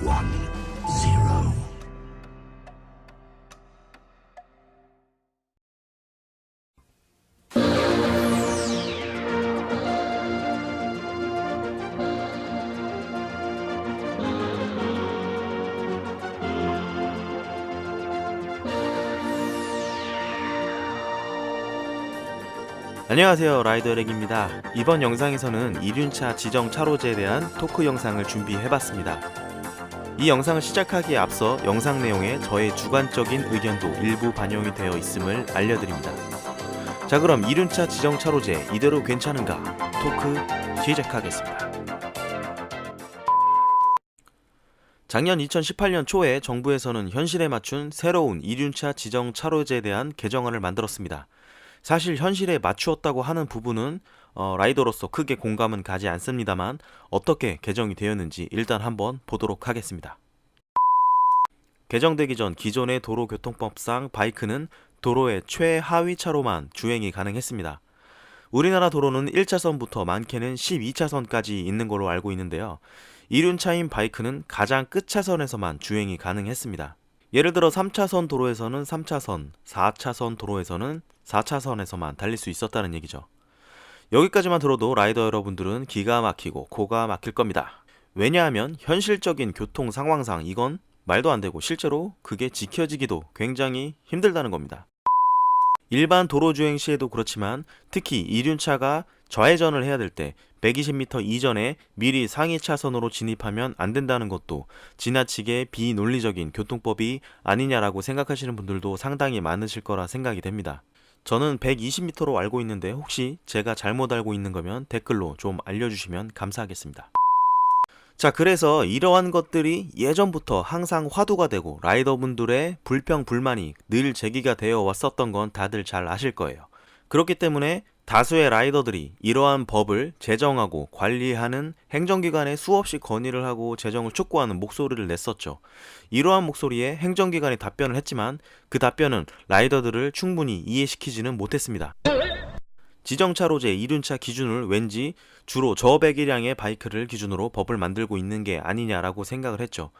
zero. 안녕하세요, 라이더 렉입니다. 이번 영상에서는 이륜차 지정 차로제에 대한 토크 영상을 준비해봤습니다. 이 영상을 시작하기에 앞서 영상 내용에 저의 주관적인 의견도 일부 반영이 되어 있음을 알려드립니다. 자, 그럼 이륜차 지정 차로제 이대로 괜찮은가? 토크 시작하겠습니다. 작년 2018년 초에 정부에서는 현실에 맞춘 새로운 이륜차 지정 차로제에 대한 개정안을 만들었습니다. 사실 현실에 맞추었다고 하는 부분은 라이더로서 크게 공감은 가지 않습니다만 어떻게 개정이 되었는지 일단 한번 보도록 하겠습니다. 개정되기 전 기존의 도로교통법상 바이크는 도로의 최하위 차로만 주행이 가능했습니다. 우리나라 도로는 1차선부터 많게는 12차선까지 있는 걸로 알고 있는데요. 이륜차인 바이크는 가장 끝차선에서만 주행이 가능했습니다. 예를 들어 3차선 도로에서는 3차선, 4차선 도로에서는 4차선에서만 달릴 수 있었다는 얘기죠. 여기까지만 들어도 라이더 여러분들은 기가 막히고 코가 막힐 겁니다. 왜냐하면 현실적인 교통 상황상 이건 말도 안 되고 실제로 그게 지켜지기도 굉장히 힘들다는 겁니다. 일반 도로 주행 시에도 그렇지만 특히 이륜차가 좌회전을 해야 될 때 120m 이전에 미리 상위 차선으로 진입하면 안 된다는 것도 지나치게 비논리적인 교통법이 아니냐라고 생각하시는 분들도 상당히 많으실 거라 생각이 됩니다. 저는 120m로 알고 있는데 혹시 제가 잘못 알고 있는 거면 댓글로 좀 알려주시면 감사하겠습니다. 자, 그래서 이러한 것들이 예전부터 항상 화두가 되고 라이더분들의 불평 불만이 늘 제기가 되어 왔었던 건 다들 잘 아실 거예요. 그렇기 때문에 다수의 라이더들이 이러한 법을 제정하고 관리하는 행정기관에 수없이 건의를 하고 제정을 촉구하는 목소리를 냈었죠. 이러한 목소리에 행정기관이 답변을 했지만 그 답변은 라이더들을 충분히 이해시키지는 못했습니다. 지정차로제 이륜차 기준을 왠지 주로 저배기량의 바이크를 기준으로 법을 만들고 있는 게 아니냐라고 생각을 했죠.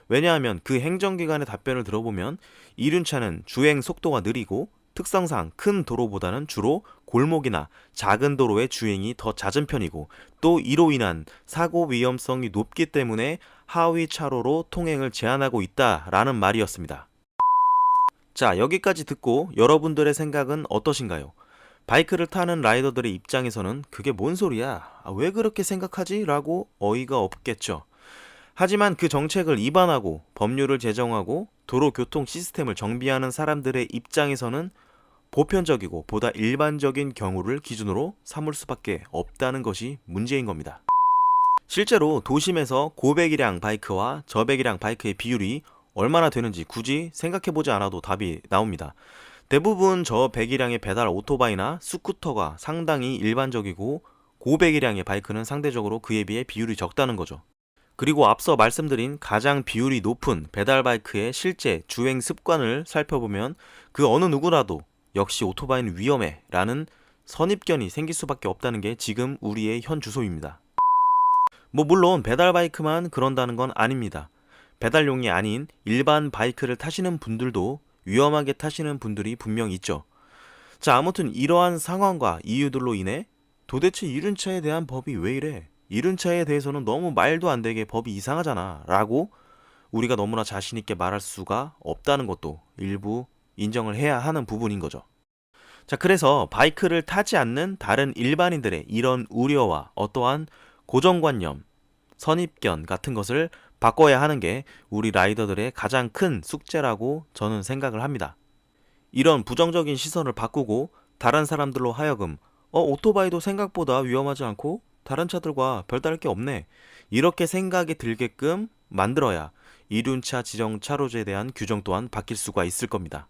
왜냐하면 그 행정기관의 답변을 들어보면 이륜차는 주행 속도가 느리고 특성상 큰 도로보다는 주로 골목이나 작은 도로의 주행이 더 잦은 편이고 또 이로 인한 사고 위험성이 높기 때문에 하위 차로로 통행을 제한하고 있다라는 말이었습니다. 자, 여기까지 듣고 여러분들의 생각은 어떠신가요? 바이크를 타는 라이더들의 입장에서는 그게 뭔 소리야? 왜 그렇게 생각하지? 라고 어이가 없겠죠. 하지만 그 정책을 위반하고 법률을 제정하고 도로교통 시스템을 정비하는 사람들의 입장에서는 보편적이고 보다 일반적인 경우를 기준으로 삼을 수밖에 없다는 것이 문제인 겁니다. 실제로 도심에서 고배기량 바이크와 저배기량 바이크의 비율이 얼마나 되는지 굳이 생각해보지 않아도 답이 나옵니다. 대부분 저배기량의 배달 오토바이나 스쿠터가 상당히 일반적이고 고배기량의 바이크는 상대적으로 그에 비해 비율이 적다는 거죠. 그리고 앞서 말씀드린 가장 비율이 높은 배달 바이크의 실제 주행 습관을 살펴보면 그 어느 누구라도 역시 오토바이는 위험해 라는 선입견이 생길 수밖에 없다는 게 지금 우리의 현 주소입니다. 물론 배달 바이크만 그런다는 건 아닙니다. 배달용이 아닌 일반 바이크를 타시는 분들도 위험하게 타시는 분들이 분명 있죠. 자, 아무튼 이러한 상황과 이유들로 인해 도대체 이륜차에 대한 법이 왜 이래? 이륜차에 대해서는 너무 말도 안 되게 법이 이상하잖아 라고 우리가 너무나 자신있게 말할 수가 없다는 것도 일부 인정을 해야 하는 부분인 거죠. 자, 그래서 바이크를 타지 않는 다른 일반인들의 이런 우려와 어떠한 고정관념, 선입견 같은 것을 바꿔야 하는 게 우리 라이더들의 가장 큰 숙제라고 저는 생각을 합니다. 이런 부정적인 시선을 바꾸고 다른 사람들로 하여금 오토바이도 생각보다 위험하지 않고 다른 차들과 별다를 게 없네 이렇게 생각이 들게끔 만들어야 이륜차 지정 차로제에 대한 규정 또한 바뀔 수가 있을 겁니다.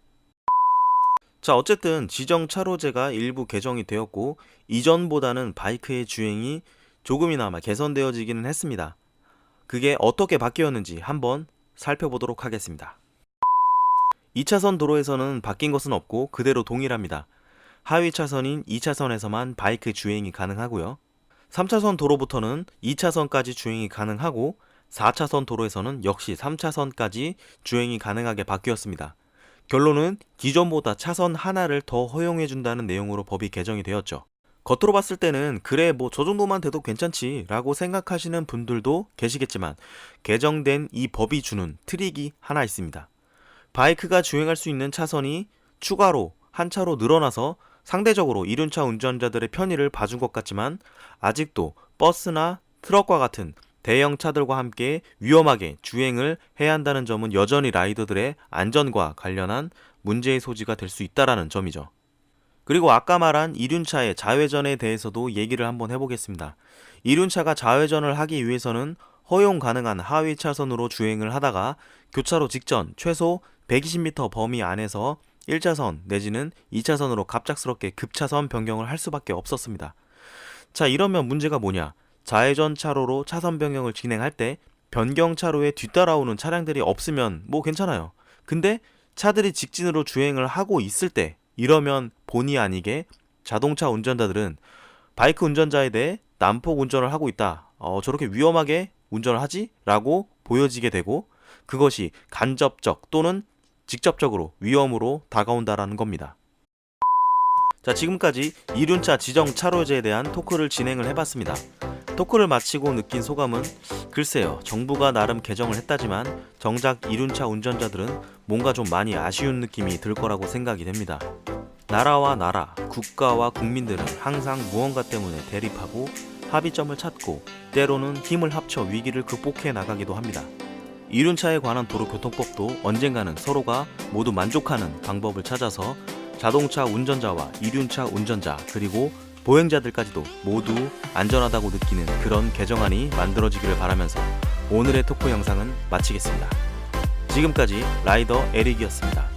자, 어쨌든 지정 차로제가 일부 개정이 되었고 이전보다는 바이크의 주행이 조금이나마 개선되어지기는 했습니다. 그게 어떻게 바뀌었는지 한번 살펴보도록 하겠습니다. 2차선 도로에서는 바뀐 것은 없고 그대로 동일합니다. 하위 차선인 2차선에서만 바이크 주행이 가능하고요. 3차선 도로부터는 2차선까지 주행이 가능하고 4차선 도로에서는 역시 3차선까지 주행이 가능하게 바뀌었습니다. 결론은 기존보다 차선 하나를 더 허용해준다는 내용으로 법이 개정이 되었죠. 겉으로 봤을 때는 그래 뭐 저 정도만 돼도 괜찮지 라고 생각하시는 분들도 계시겠지만 개정된 이 법이 주는 트릭이 하나 있습니다. 바이크가 주행할 수 있는 차선이 추가로 한 차로 늘어나서 상대적으로 이륜차 운전자들의 편의를 봐준 것 같지만 아직도 버스나 트럭과 같은 대형 차들과 함께 위험하게 주행을 해야 한다는 점은 여전히 라이더들의 안전과 관련한 문제의 소지가 될 수 있다는 점이죠. 그리고 아까 말한 이륜차의 좌회전에 대해서도 얘기를 한번 해보겠습니다. 이륜차가 좌회전을 하기 위해서는 허용 가능한 하위 차선으로 주행을 하다가 교차로 직전 최소 120m 범위 안에서 1차선 내지는 2차선으로 갑작스럽게 급차선 변경을 할 수밖에 없었습니다. 자, 이러면 문제가 뭐냐? 좌회전 차로로 차선 변경을 진행할 때 변경 차로에 뒤따라오는 차량들이 없으면 뭐 괜찮아요. 근데 차들이 직진으로 주행을 하고 있을 때 이러면 본의 아니게 자동차 운전자들은 바이크 운전자에 대해 난폭 운전을 하고 있다. 저렇게 위험하게 운전을 하지? 라고 보여지게 되고 그것이 간접적 또는 직접적으로 위험으로 다가온다라는 겁니다. 자, 지금까지 이륜차 지정 차로제에 대한 토크를 진행을 해봤습니다. 토크를 마치고 느낀 소감은 글쎄요, 정부가 나름 개정을 했다지만 정작 이륜차 운전자들은 뭔가 좀 많이 아쉬운 느낌이 들 거라고 생각이 됩니다. 나라와 나라, 국가와 국민들은 항상 무언가 때문에 대립하고 합의점을 찾고 때로는 힘을 합쳐 위기를 극복해 나가기도 합니다. 이륜차에 관한 도로교통법도 언젠가는 서로가 모두 만족하는 방법을 찾아서 자동차 운전자와 이륜차 운전자 그리고 보행자들까지도 모두 안전하다고 느끼는 그런 개정안이 만들어지기를 바라면서 오늘의 토크 영상은 마치겠습니다. 지금까지 라이더 에릭이었습니다.